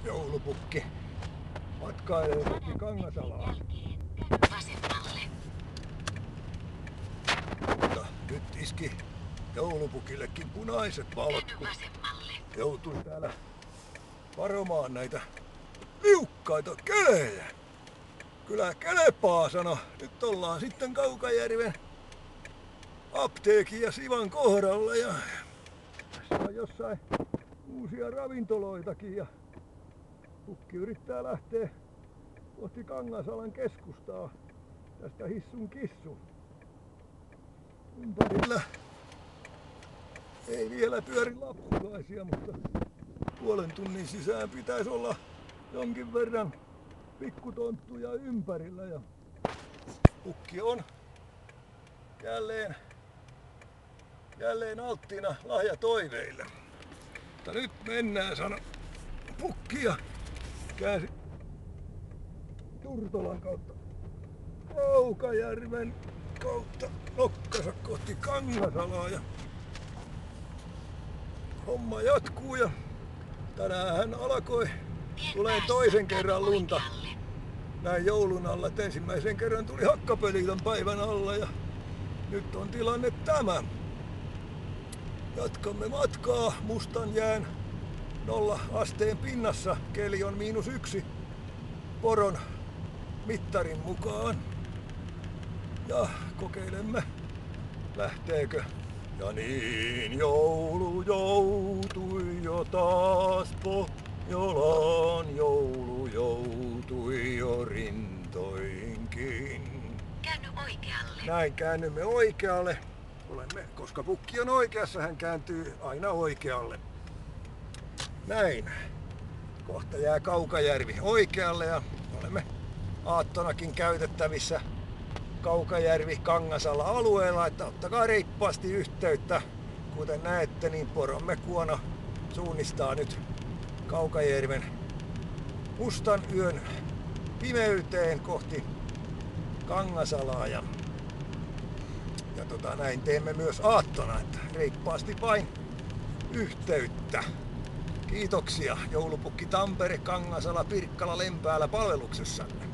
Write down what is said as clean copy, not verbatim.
Joulupukki matkailee kohti Kangasalaa. Mutta nyt iski joulupukillekin punaiset valot, kun joutui täällä varomaan näitä liukkaita kelejä. Kyllä kelepaa sano. Nyt ollaan sitten Kaukajärven apteekin ja Sivan kohdalla ja tässä on jossain uusia ravintoloitakin ja pukki yrittää lähteä kohti Kangasalan keskustaa tästä Hissun Kissun. Ympärillä ei vielä pyöri lapsulaisia, mutta puolen tunnin sisään pitäisi olla jonkin verran pikkutonttuja ympärillä ja pukki on jälleen alttiina lahjatoiveille. Mutta nyt mennään, sano pukki ja käänsi Turtolan kautta Kaukajärven kautta nokkansa kohti Kangasalaa ja homma jatkuu ja tänään hän alkoi tulee toisen kerran lunta näin joulun alla, että ensimmäisen kerran tuli hakkapeliton päivän alla ja nyt on tilanne tämä. Jatkamme matkaa mustan jään 0 asteen pinnassa, keli on -1 poron mittarin mukaan ja kokeilemme lähteekö. Ja niin joulu joutui jo taas Pohjolaan, joulu joutui jo rintoihinkin. Käänny oikealle. Näin käännymme oikealle. Koska pukki on oikeassa, hän kääntyy aina oikealle. Näin. Kohta jää Kaukajärvi oikealle ja olemme aattonakin käytettävissä Kaukajärvi-Kangasala alueella, että ottakaa reippaasti yhteyttä. Kuten näette, niin poromme kuono suunnistaa nyt Kaukajärven mustan yön pimeyteen kohti Kangasalaa ja näin teemme myös aattona, että reippaasti vain yhteyttä. Kiitoksia Joulupukki Tampere, Kangasala, Pirkkala, Lempäälä palveluksessanne.